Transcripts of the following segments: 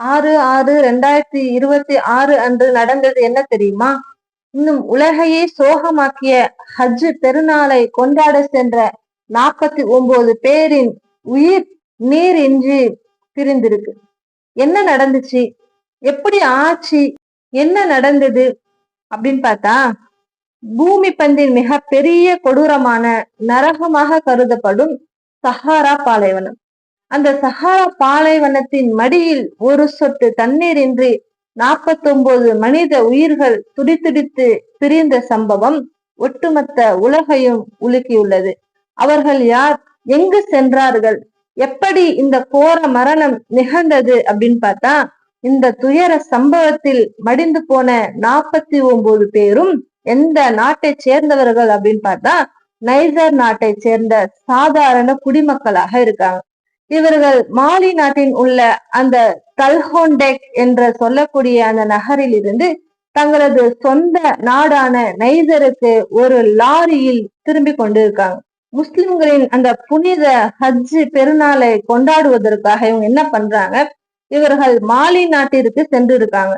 6/6/2026 அன்று நடந்தது என்ன தெரியுமா? இன்னும் உலகையே சோகமாக்கிய ஹஜ் பெருநாளை கொண்டாட சென்ற 49 பேரின் உயிர் நீர் இன்றி பிரிந்திருக்கு. என்ன நடந்துச்சு? எப்படி ஆச்சு? என்ன நடந்தது அப்படின்னு பார்த்தா, பூமி பந்தின் மிக பெரிய கொடூரமான நரகமாக கருதப்படும் சஹாரா பாலைவனம். அந்த சஹாரா பாலைவனத்தின் மடியில் ஒரு சொட்டு தண்ணீரின்றி 49 மனித உயிர்கள் துடிதுடித்து பிரிந்த சம்பவம் ஒட்டுமொத்த உலகையும் உலுக்கியுள்ளது. அவர்கள் யார்? எங்கு சென்றார்கள்? எப்படி இந்த கோர மரணம் நிகழ்ந்தது அப்படின்னு பார்த்தா, இந்த துயர சம்பவத்தில் மடிந்து போன 49 பேரும் எந்த நாட்டை சேர்ந்தவர்கள் அப்படின்னு பார்த்தா, நைஜர் நாட்டை சேர்ந்த சாதாரண குடிமக்களாக இருக்காங்க. இவர்கள் மாலி நாட்டின் உள்ள அந்த தல்ஹோண்டெக் என்று சொல்லக்கூடிய அந்த நகரில் இருந்து தங்களது சொந்த நாடான நைஜருக்கு ஒரு லாரியில் திரும்பி கொண்டிருக்காங்க. முஸ்லிம்களின் அந்த புனித ஹஜ் பெருநாளை கொண்டாடுவதற்காக இவங்க என்ன பண்றாங்க? இவர்கள் மாலி நாட்டிற்கு சென்று இருக்காங்க.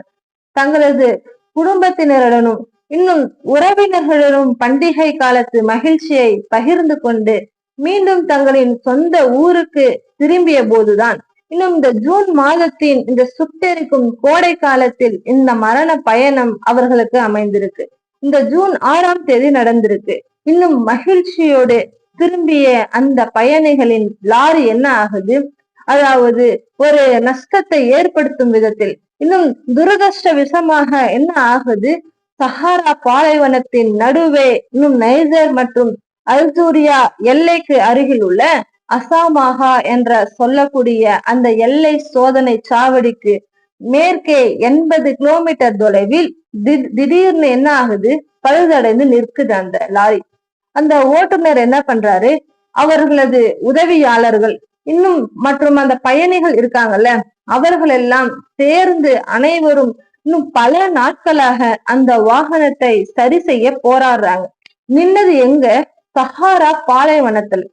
தங்களது குடும்பத்தினருடனும் இன்னும் உறவினர்களுடன் பண்டிகை காலத்து மகிழ்ச்சியை பகிர்ந்து கொண்டு மீண்டும் தங்களின் சொந்த ஊருக்கு திரும்பிய போதுதான் இன்னும் இந்த ஜூன் மாதத்தின் இந்த சுட்டெரிக்கும் கோடை காலத்தில் இந்த மரண பயணம் அவர்களுக்கு அமைந்திருக்கு. இந்த ஜூன் 6ஆம் தேதி நடந்திருக்கு. இன்னும் மகிழ்ச்சியோடு திரும்பிய அந்த பயணிகளின் லாரி என்ன ஆகுது? அதாவது ஒரு நஷ்டத்தை ஏற்படுத்தும் விதத்தில் இன்னும் துரதிருஷ்டவசமாக என்ன ஆகுது? சஹாரா பாலைவனத்தின் நடுவே இன்னும் நைஜர் மற்றும் அல்ஜீரியா எல்லைக்கு அருகில் உள்ள அசாமாகா என்ற சொல்லக்கூடிய அந்த எல்லை சோதனை சாவடிக்கு மேற்கே 80 கிலோமீட்டர் தொலைவில் திடீர்னு என்ன ஆகுது? பழுதடைந்து நிற்குது அந்த லாரி. அந்த ஓட்டுநர் என்ன பண்றாரு? அவர்களது உதவியாளர்கள் இன்னும் மற்றும் அந்த பயணிகள் இருக்காங்கல்ல, அவர்கள் எல்லாம் சேர்ந்து அனைவரும் இன்னும் பல நாட்களாக அந்த வாகனத்தை சரி செய்ய போராடுறாங்க. நின்னது எங்க? சஹாரா பாலைவனத்தில்.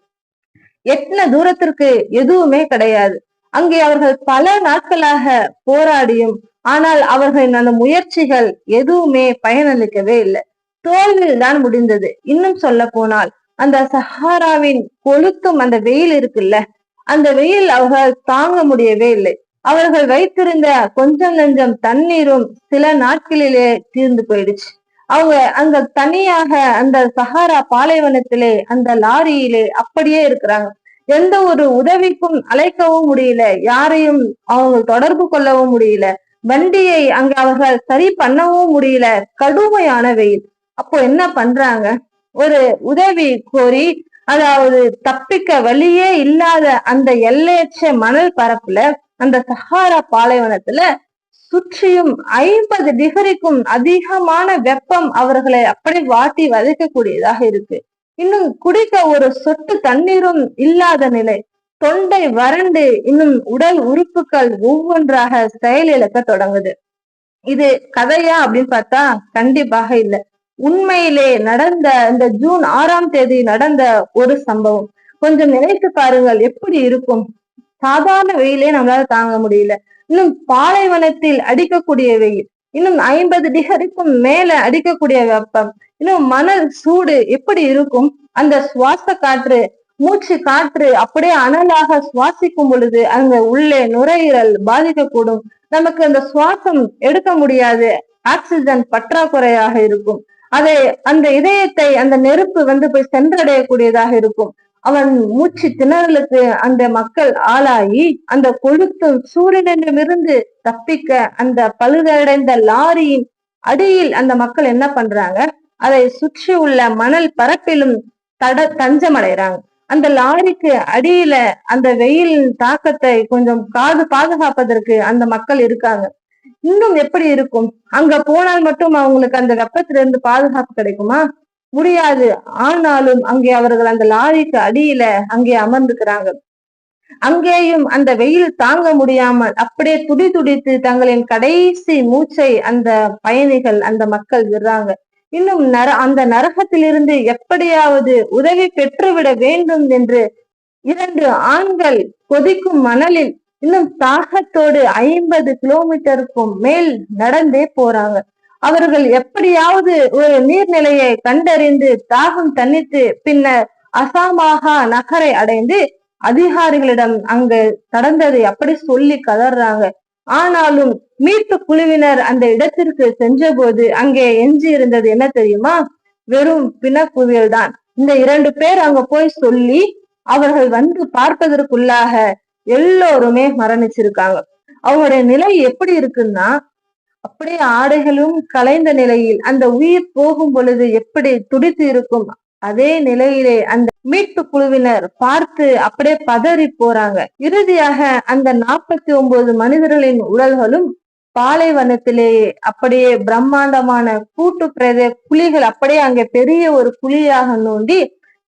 எத்தனை தூரத்திற்கு எதுவுமே கிடையாது. அங்கே அவர்கள் பல நாட்களாக போராடியும் ஆனால் அவர்களின் அந்த முயற்சிகள் எதுவுமே பயனளிக்கவே இல்லை. தோல்வியில் தான் முடிந்தது. இன்னும் சொல்ல போனால் அந்த சஹாராவின் கொளுத்தும் அந்த வெயில் இருக்குல்ல, அந்த வெயில் அவர்கள் தாங்க முடியவே இல்லை. அவர்கள் வைத்திருந்த கொஞ்சம் நெஞ்சம் தண்ணீரும் சில நாட்களிலே தீர்ந்து போயிடுச்சு. அவங்க அங்க தனியாக அந்த சஹாரா பாலைவனத்திலே அந்த லாரியிலே அப்படியே இருக்கிறாங்க. எந்த ஒரு உதவிக்கும் அழைக்கவும் முடியல, யாரையும் அவங்க தொடர்பு கொள்ளவும் முடியல, வண்டியை அங்க அவர்கள் சரி பண்ணவும் முடியல. கடுமையான வெயில். அப்போ என்ன பண்றாங்க? ஒரு உதவி கோரி, அதாவது தப்பிக்க வழியே இல்லாத அந்த எல்லையற்ற மணல் பரப்புல அந்த சஹாரா பாலைவனத்துல சுற்றியும் 50 டிகிரிக்கும் அதிகமான வெப்பம் அவர்களை அப்படி வாட்டி வதைக்கக்கூடியதாக இருக்கு. இன்னும் குடிக்க ஒரு சொட்டு தண்ணீரும் இல்லாத நிலை. தொண்டை வறண்டு இன்னும் உடல் உறுப்புகள் ஒவ்வொன்றாக செயலிழக்க தொடங்குது. இது கதையா அப்படின்னு பார்த்தா கண்டிப்பாக இல்லை. உண்மையிலே நடந்த இந்த ஜூன் 6ஆம் தேதி நடந்த ஒரு சம்பவம். கொஞ்சம் நினைத்து பாருங்கள், எப்படி இருக்கும்? சாதாரண வெயிலே நம்மளால தாங்க முடியல. இன்னும் பாலைவனத்தில் அடிக்கக்கூடிய வெயில், இன்னும் 50 டிகிரிக்கும் மேல அடிக்கக்கூடிய வெப்பம், இன்னும் மணல் சூடு எப்படி இருக்கும்? அந்த சுவாச காற்று, மூச்சு காற்று அப்படியே அனலாக சுவாசிக்கும் பொழுது அங்க உள்ளே நுரையீரல் பாதிக்கக்கூடும். நமக்கு அந்த சுவாசம் எடுக்க முடியாது. ஆக்சிஜன் பற்றாக்குறையாக இருக்கும். அதை அந்த இதயத்தை அந்த நெருப்பு போய் சென்றடையக்கூடியதாக இருக்கும். அவன் மூச்சு திணறலுக்கு அந்த மக்கள் ஆளாகி அந்த கொளுத்தும் சூரியனிடமிருந்து தப்பிக்க அந்த பழுதடைந்த லாரியின் அடியில் அந்த மக்கள் என்ன பண்றாங்க? அதை சுற்றி உள்ள மணல் பரப்பிலும் தஞ்சமடைறாங்க. அந்த லாரிக்கு அடியில அந்த வெயிலின் தாக்கத்தை கொஞ்சம் பாதுகாப்பதற்கு அந்த மக்கள் இருக்காங்க. இன்னும் எப்படி இருக்கும்? அங்க போனால் மட்டும் அவங்களுக்கு அந்த வெப்பத்திலிருந்து பாதுகாப்பு கிடைக்குமா? முடியாது. ஆனாலும் அங்கே அவர்கள் அந்த லாரிக்கு அடியில அங்கே அமர்ந்துக்கிறாங்க. அங்கேயும் அந்த வெயில் தாங்க முடியாமல் அப்படியே துடி துடித்து தங்களின் கடைசி மூச்சை அந்த பயணிகள் அந்த மக்கள் விடுறாங்க. இன்னும் அந்த நரகத்திலிருந்து எப்படியாவது உதவி பெற்றுவிட வேண்டும் என்று 2 ஆண்கள் கொதிக்கும் மணலில் இன்னும் தாகத்தோடு 50 கிலோமீட்டருக்கும் மேல் நடந்தே போறாங்க. அவர்கள் எப்படியாவது ஒரு நீர்நிலையை கண்டறிந்து தாகம் தணித்து பின்னர் அசாமாகா நகரை அடைந்து அதிகாரிகளிடம் அங்கு நடந்ததை அப்படி சொல்லி கதறாங்க. ஆனாலும் மீட்பு குழுவினர் அந்த இடத்திற்கு சென்றபோது அங்கே எஞ்சி இருந்தது என்ன தெரியுமா? வெறும் பிணக்குவியல் தான். இந்த 2 பேர் அங்க போய் சொல்லி அவர்கள் வந்து பார்ப்பதற்குள்ளாக எல்லோருமே மரணிச்சிருக்காங்க. அவங்களுடைய நிலை எப்படி இருக்குன்னா, அப்படியே ஆடைகளும் கலைந்த நிலையில் அந்த உயிர் போகும் பொழுது எப்படி துடித்து இருக்கும் அதே நிலையிலே அந்த மீட்பு குழுவினர் பார்த்து அப்படியே பதறி போறாங்க. இறுதியாக அந்த 49 மனிதர்களின் உடல்களும் பாலைவனத்திலேயே அப்படியே பிரம்மாண்டமான கூட்டு பிரேத குழிகள் அப்படியே அங்கே பெரிய ஒரு குழியாக நோண்டி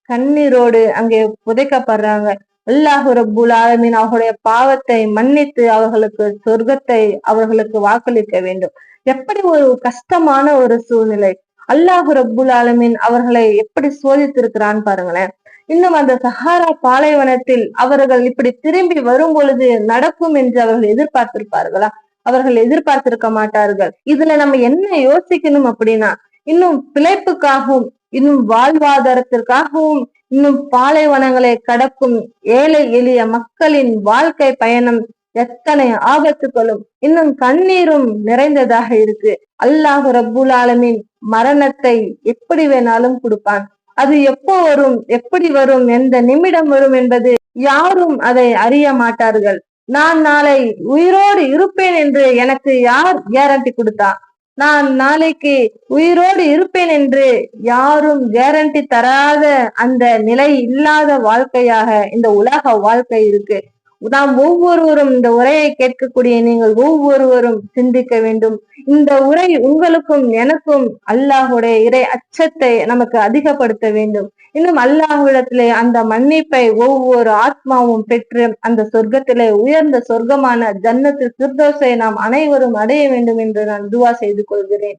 கண்ணீரோடு அங்கே புதைக்கப்படுறாங்க. அல்லாஹ் ரப்புல் ஆலமீன் அவர்களுடைய பாவத்தை மன்னித்து அவர்களுக்கு சொர்க்கத்தை அவர்களுக்கு வாக்களிக்க வேண்டும். எப்படி ஒரு கஷ்டமான ஒரு சூழ்நிலை. அல்லாஹ் ரப்புல் ஆலமீன் அவர்களை எப்படி சோதித்திருக்கிறான்னு பாருங்களேன். இன்னும் அந்த சஹாரா பாலைவனத்தில் அவர்கள் இப்படி திரும்பி வரும் பொழுது நடக்கும் என்று அவர்கள் எதிர்பார்த்திருப்பார்களா? அவர்கள் எதிர்பார்த்திருக்க மாட்டார்கள். இதுல நம்ம என்ன யோசிக்கணும் அப்படின்னா, இன்னும் பிழைப்புக்காகவும் இன்னும் வாழ்வாதாரத்திற்காகவும் இன்னும் பாலைவனங்களை கடக்கும் ஏழை எளிய மக்களின் வாழ்க்கை பயணம் எத்தனை ஆபத்துகளும் இன்னும் கண்ணீரும் நிறைந்ததாக இருக்கு. அல்லாஹ் ரப்புல் ஆலமீன் மரணத்தை எப்படி வேணாலும் கொடுப்பான். அது எப்போ வரும், எப்படி வரும், எந்த நிமிடம் வரும் என்பது யாரும் அதை அறிய மாட்டார்கள். நான் நாளை உயிரோடு இருப்பேன் என்று எனக்கு யார் கேரண்டி கொடுத்தா? நான் நாளைக்கு உயிரோடு இருப்பேன் என்று யாரும் கேரண்டி தராத அந்த நிலை இல்லாத வாழ்க்கையாக இந்த உலக வாழ்க்கை இருக்கு. நாம் ஒவ்வொருவரும் இந்த உரையை கேட்கக்கூடிய நீங்கள் ஒவ்வொருவரும் சிந்திக்க வேண்டும். இந்த உரை உங்களுக்கும் எனக்கும் அல்லாஹுடைய இறை அச்சத்தை நமக்கு அதிகப்படுத்த வேண்டும். இன்னும் அல்லாஹ்விடத்திலே அந்த மன்னிப்பை ஒவ்வொரு ஆத்மாவும் பெற்று அந்த சொர்க்கத்திலே உயர்ந்த சொர்க்கமான ஜன்னத்துல் ஃபிர்தௌஸை நாம் அனைவரும் அடைய வேண்டும் என்று நான் துஆ செய்து கொள்கிறேன்.